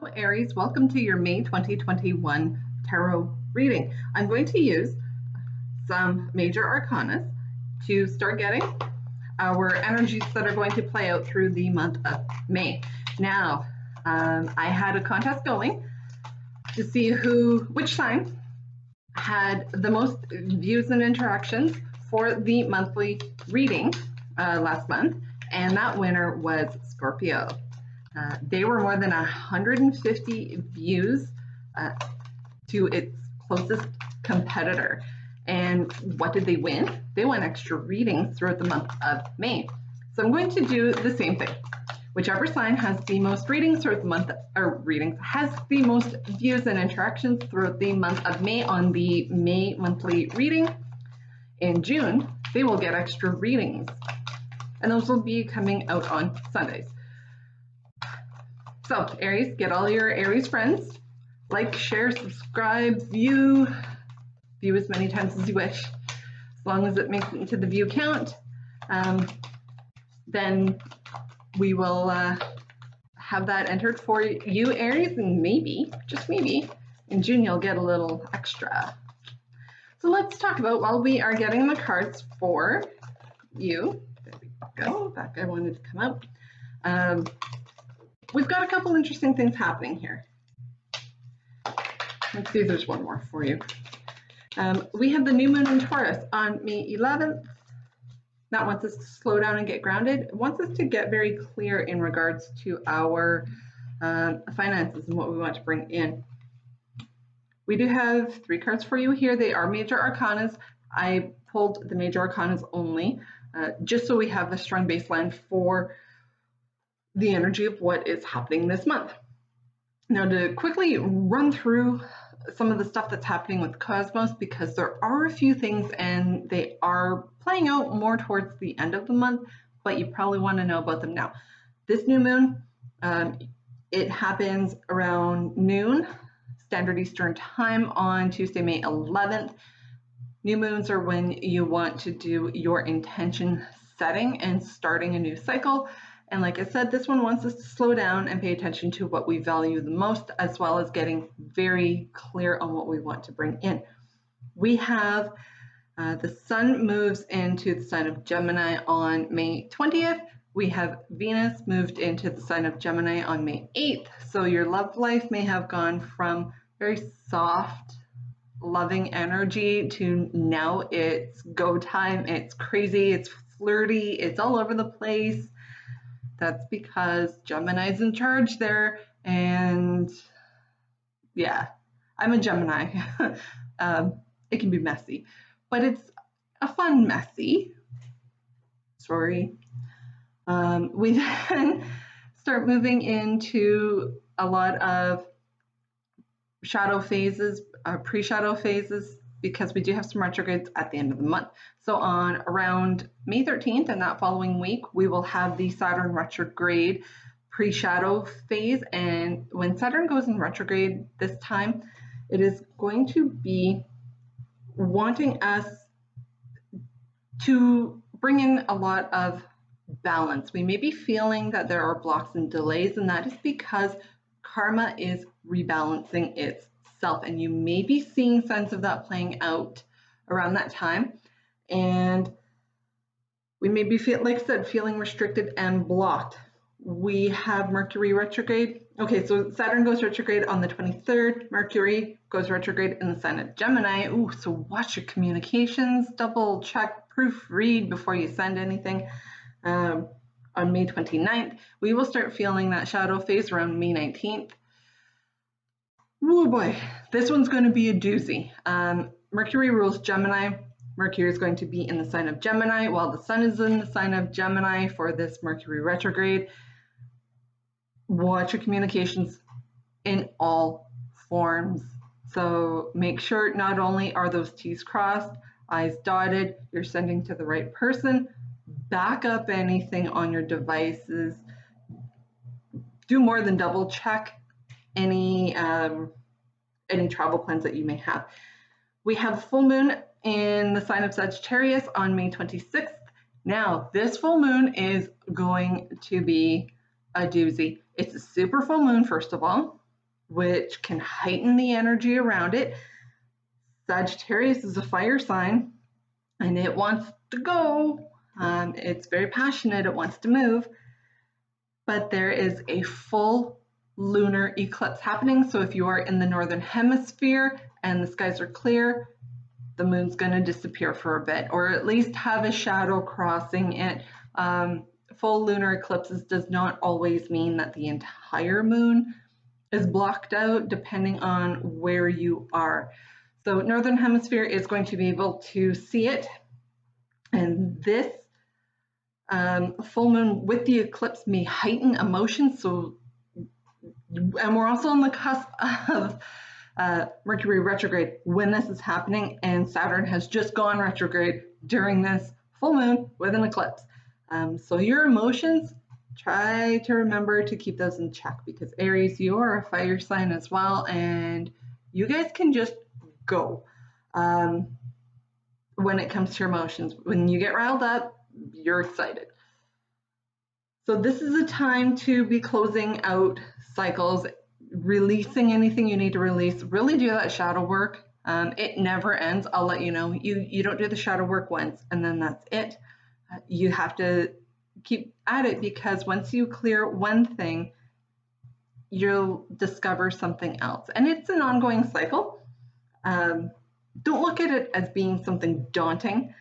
Hello Aries, welcome to your May 2021 tarot reading. I'm going to use some major arcanas to start getting our energies that are going to play out through the month of May. Now, I had a contest going to see which sign had the most views and interactions for the monthly reading last month, and that winner was Scorpio. They were more than 150 views to its closest competitor. And what did they win? They won extra readings throughout the month of May. So I'm going to do the same thing. Whichever sign has the most readings throughout the month, has the most views and interactions throughout the month of May on the May monthly reading. In June, they will get extra readings. And those will be coming out on Sundays. So Aries, get all your Aries friends, like, share, subscribe, view as many times as you wish. As long as it makes it into the view count, then we will have that entered for you, Aries, and maybe, just maybe, in June you'll get a little extra. So let's talk about, while we are getting the cards for you, there we go, that guy wanted to come out. We've got a couple interesting things happening here. Let's see if there's one more for you. We have the new moon in Taurus on May 11th. That wants us to slow down and get grounded. It wants us to get very clear in regards to our finances and what we want to bring in. We do have 3 cards for you here. They are major arcanas. I pulled the major arcanas only, just so we have a strong baseline for the energy of what is happening this month. Now, to quickly run through some of the stuff that's happening with Cosmos, because there are a few things and they are playing out more towards the end of the month, but you probably want to know about them now. This new moon, it happens around noon, Standard Eastern Time on Tuesday, May 11th. New moons are when you want to do your intention setting and starting a new cycle. And like I said, this one wants us to slow down and pay attention to what we value the most, as well as getting very clear on what we want to bring in. We have the sun moves into the sign of Gemini on May 20th. We have Venus moved into the sign of Gemini on May 8th. So your love life may have gone from very soft, loving energy to now it's go time, it's crazy, it's flirty, it's all over the place. That's because Gemini's in charge there, and yeah, I'm a Gemini. It can be messy, but it's a fun messy. Sorry. We then start moving into a lot of shadow phases, pre-shadow phases, because we do have some retrogrades at the end of the month. So on around May 13th and that following week, we will have the Saturn retrograde pre-shadow phase. And when Saturn goes in retrograde this time, it is going to be wanting us to bring in a lot of balance. We may be feeling that there are blocks and delays, and that is because karma is rebalancing itself, and you may be seeing signs of that playing out around that time. And we may be, like I said, feeling restricted and blocked. We have Mercury retrograde. Okay, so Saturn goes retrograde on the 23rd. Mercury goes retrograde in the sign of Gemini. Ooh, so watch your communications, double check, proofread before you send anything. On May 29th, we will start feeling that shadow phase around May 19th. Oh boy, this one's going to be a doozy. Mercury rules Gemini. Mercury is going to be in the sign of Gemini while the sun is in the sign of Gemini for this Mercury retrograde. Watch your communications in all forms. So make sure not only are those T's crossed, I's dotted, you're sending to the right person. Back up anything on your devices. Do more than double check any travel plans that you may have. We have full moon in the sign of Sagittarius on May 26th. Now, this full moon is going to be a doozy. It's a super full moon, first of all. which can heighten the energy around it. Sagittarius is a fire sign, and it wants to go. It's very passionate, it wants to move, but there is a full lunar eclipse happening. So if you are in the northern hemisphere and the skies are clear, the moon's going to disappear for a bit, or at least have a shadow crossing it. Full lunar eclipses does not always mean that the entire moon is blocked out, depending on where you are. So northern hemisphere is going to be able to see it, and this full moon with the eclipse may heighten emotions. So, and we're also on the cusp of Mercury retrograde when this is happening, and Saturn has just gone retrograde during this full moon with an eclipse. So your emotions, try to remember to keep those in check, because Aries, you are a fire sign as well, and you guys can just go when it comes to your emotions. When you get riled up, you're excited. So this is a time to be closing out cycles, releasing anything you need to release. Really do that shadow work. It never ends. I'll let you know. You don't do the shadow work once and then that's it. You have to keep at it, because once you clear one thing, you'll discover something else. And it's an ongoing cycle. Don't look at it as being something daunting,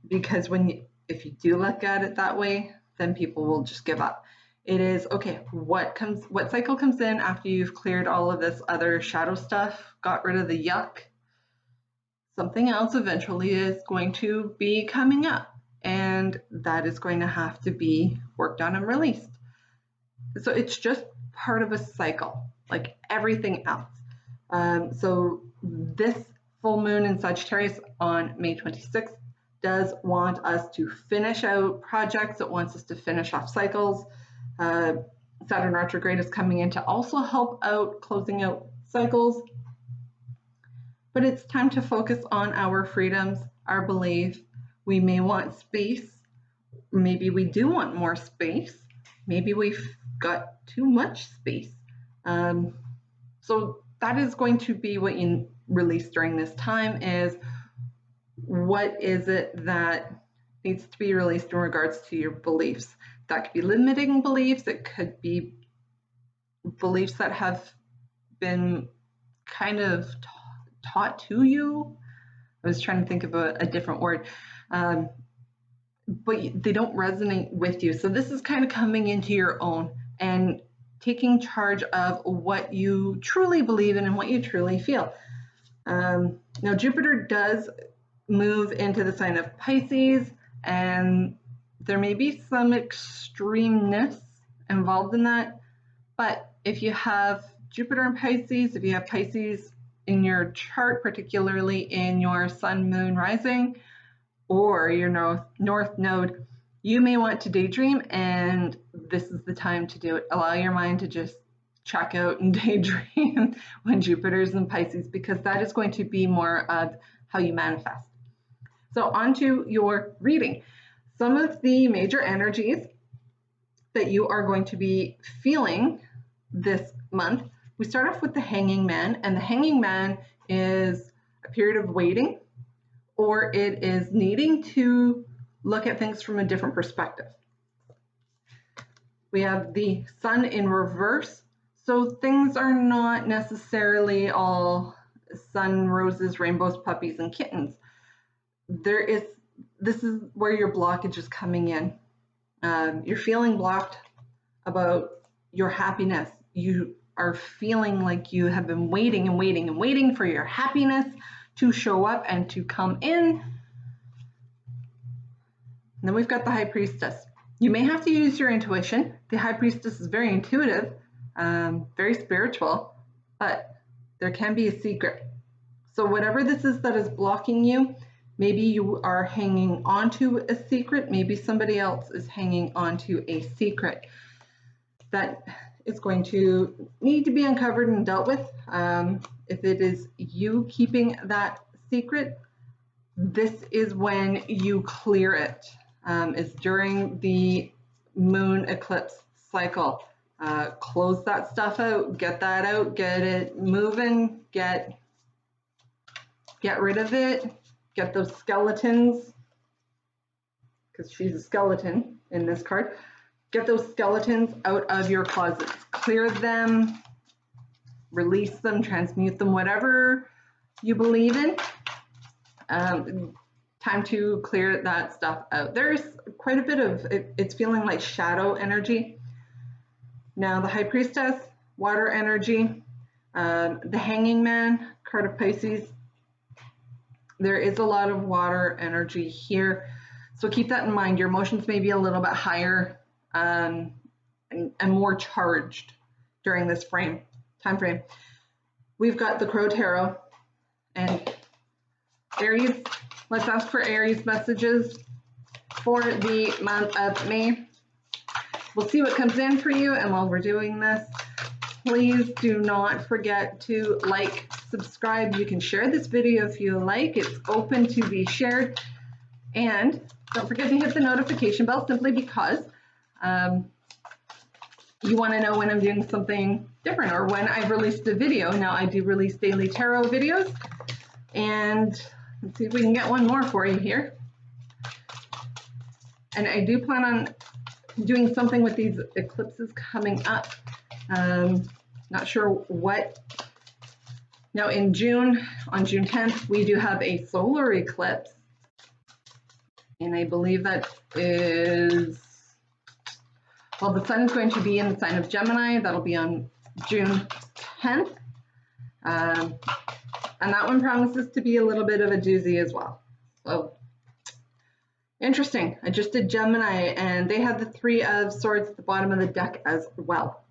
because if you do look at it that way, then people will just give up. It is, okay, what cycle comes in after you've cleared all of this other shadow stuff, got rid of the yuck? Something else eventually is going to be coming up, and that is going to have to be worked on and released. So it's just part of a cycle, like everything else. So this full moon in Sagittarius on May 26th does want us to finish out projects. It wants us to finish off cycles. Saturn retrograde is coming in to also help out closing out cycles. But it's time to focus on our freedoms, our belief. We may want space. Maybe we do want more space. Maybe we've got too much space. So that is going to be what you release during this time, is what is it that needs to be released in regards to your beliefs. That could be limiting beliefs. It could be beliefs that have been kind of taught to you. I was trying to think of a different word, but they don't resonate with you. So this is kind of coming into your own and taking charge of what you truly believe in and what you truly feel. Now Jupiter does move into the sign of Pisces, and there may be some extremeness involved in that, but if you have Jupiter in Pisces, if you have Pisces in your chart, particularly in your sun, moon, rising, or your north node, you may want to daydream, and this is the time to do it. Allow your mind to just check out and daydream when Jupiter's in Pisces, because that is going to be more of how you manifest. So onto your reading. Some of the major energies that you are going to be feeling this month. We start off with the Hanging Man, and the Hanging Man is a period of waiting, or it is needing to look at things from a different perspective. We have the Sun in reverse, so things are not necessarily all sun, roses, rainbows, puppies, and kittens. This is where your blockage is coming in. You're feeling blocked about your happiness. You are feeling like you have been waiting and waiting and waiting for your happiness to show up and to come in. And then we've got the High Priestess. You may have to use your intuition. The High Priestess is very intuitive, very spiritual, but there can be a secret. So whatever this is that is blocking you, maybe you are hanging onto a secret, maybe somebody else is hanging onto a secret that is going to need to be uncovered and dealt with. If it is you keeping that secret, this is when you clear it. Is during the moon eclipse cycle. Close that stuff out, get that out, get it moving, get rid of it, get those skeletons, because she's a skeleton in this card. Get those skeletons out of your closets, clear them, release them, transmute them, whatever you believe in. Time to clear that stuff out. There's quite a bit of it, it's feeling like shadow energy. Now the High Priestess, water energy, the Hanging Man, card of Pisces. There is a lot of water energy here. So keep that in mind. Your emotions may be a little bit higher and more charged during this time frame. We've got the Crow Tarot and Aries. Let's ask for Aries messages for the month of May. We'll see what comes in for you, and while we're doing this, please do not forget to like, subscribe. You can share this video if you like. It's open to be shared. And don't forget to hit the notification bell, simply because you want to know when I'm doing something different or when I've released a video. Now, I do release daily tarot videos, and let's see if we can get one more for you here. And I do plan on doing something with these eclipses coming up. Not sure what. Now in June, on June 10th, we do have a solar eclipse. And I believe that is, well, the sun is going to be in the sign of Gemini. That'll be on June 10th. And that one promises to be a little bit of a doozy as well. So interesting. I just did Gemini, and they had the Three of Swords at the bottom of the deck as well.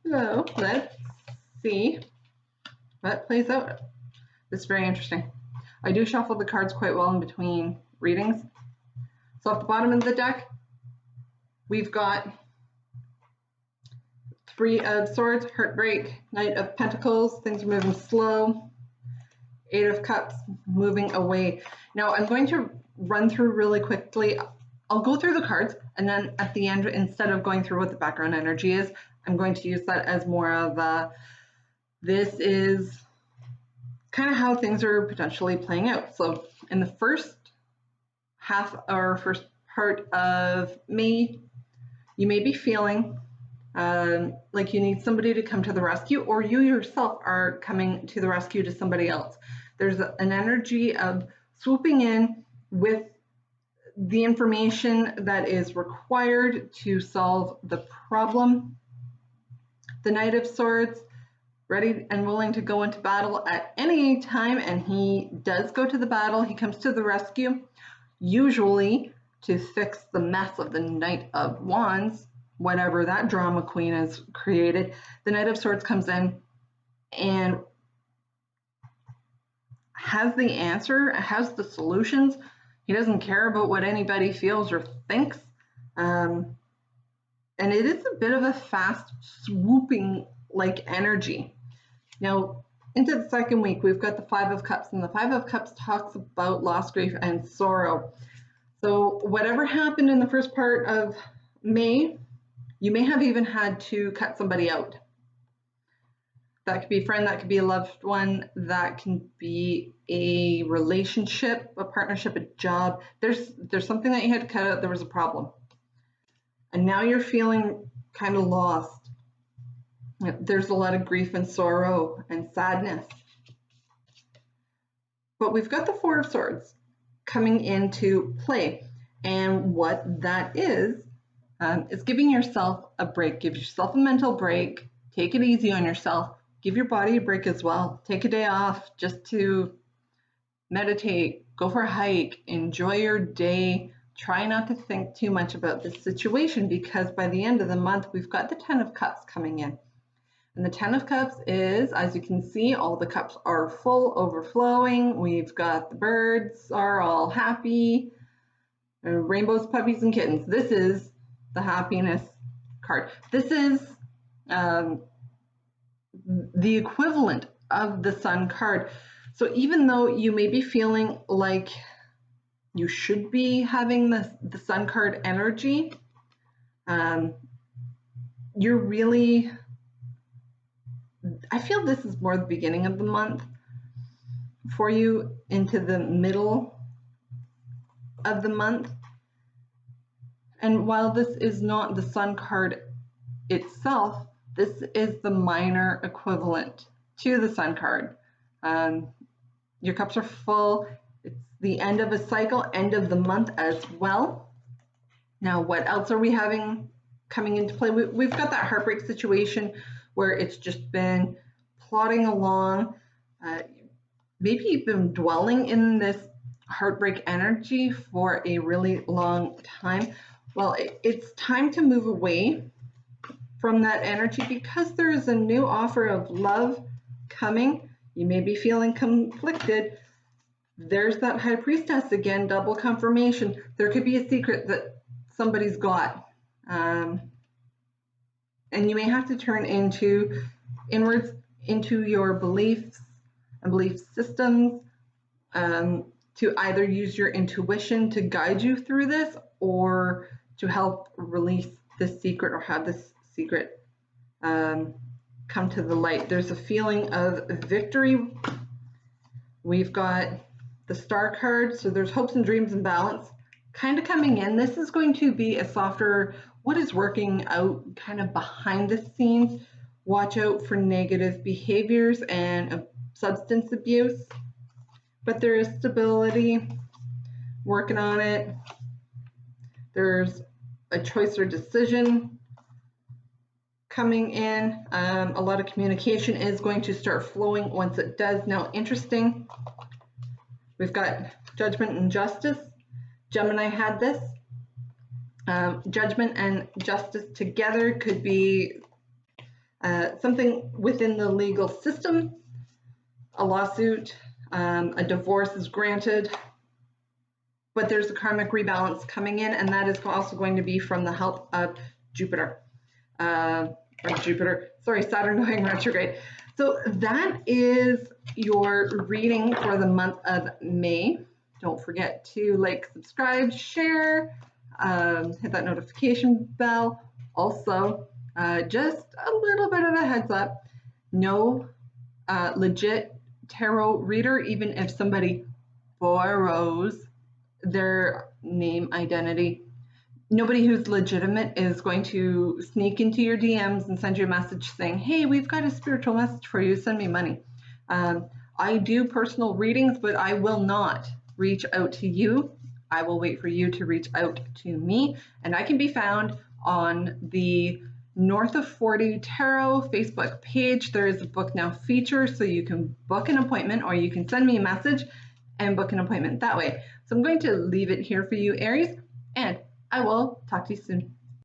So let's see what plays out. This is very interesting. I do shuffle the cards quite well in between readings. So at the bottom of the deck, we've got Three of Swords, heartbreak, Knight of Pentacles, things are moving slow. Eight of Cups, moving away. Now I'm going to run through really quickly. I'll go through the cards, and then at the end, instead of going through what the background energy is, I'm going to use that as more of a, this is kind of how things are potentially playing out. So in the first half or first part of May, you may be feeling like you need somebody to come to the rescue, or you yourself are coming to the rescue to somebody else. There's an energy of swooping in with the information that is required to solve the problem. The Knight of Swords, ready and willing to go into battle at any time, and he does go to the battle. He comes to the rescue, usually to fix the mess of the Knight of Wands, whatever that drama queen has created. The Knight of Swords comes in and has the answer, has the solutions. He doesn't care about what anybody feels or thinks. And it is a bit of a fast swooping like energy. Now, into the second week, we've got the Five of Cups, and the Five of Cups talks about loss, grief, and sorrow. So whatever happened in the first part of May, you may have even had to cut somebody out. That could be a friend, that could be a loved one, that can be a relationship, a partnership, a job. There's something that you had to cut out, there was a problem. And now you're feeling kind of lost. There's a lot of grief and sorrow and sadness. But we've got the Four of Swords coming into play. And what that is giving yourself a break. Give yourself a mental break. Take it easy on yourself. Give your body a break as well. Take a day off just to meditate, go for a hike, enjoy your day. Try not to think too much about this situation, because by the end of the month, we've got the Ten of Cups coming in. And the Ten of Cups is, as you can see, all the cups are full, overflowing. We've got the birds are all happy. Rainbows, puppies, and kittens. This is the happiness card. This is the equivalent of the Sun card. So even though you may be feeling like you should be having the Sun card energy, You're really, I feel this is more the beginning of the month for you into the middle of the month. And while this is not the Sun card itself, this is the minor equivalent to the Sun card. Your cups are full. It's the end of a cycle, end of the month as well. Now, what else are we having coming into play? We've got that heartbreak situation where it's just been plodding along. Maybe you've been dwelling in this heartbreak energy for a really long time. Well, it's time to move away from that energy because there is a new offer of love coming. You may be feeling conflicted. There's that High Priestess again, double confirmation. There could be a secret that somebody's got. And you may have to turn inwards into your beliefs and belief systems to either use your intuition to guide you through this or to help release this secret or have this secret come to the light. There's a feeling of victory. We've got the Star card, so there's hopes and dreams and balance kind of coming in. This is going to be a softer, what is working out kind of behind the scenes. Watch out for negative behaviors and substance abuse, but there is stability, working on it. There's a choice or decision coming in. A lot of communication is going to start flowing once it does. Now, interesting, we've got judgment and justice. Gemini had this. Judgment and justice together could be something within the legal system, a lawsuit, a divorce is granted, but there's a karmic rebalance coming in, and that is also going to be from the help of Saturn going retrograde. So that is your reading for the month of May. Don't forget to like, subscribe, share, hit that notification bell. Also, just a little bit of a heads up, no legit tarot reader, even if somebody borrows their name identity, nobody who's legitimate is going to sneak into your DMs and send you a message saying, hey, we've got a spiritual message for you, send me money. I do personal readings, but I will not reach out to you. I will wait for you to reach out to me, and I can be found on the North of 40 Tarot Facebook page. There is a book now feature, so you can book an appointment or you can send me a message and book an appointment that way. So I'm going to leave it here for you, Aries, and I will talk to you soon.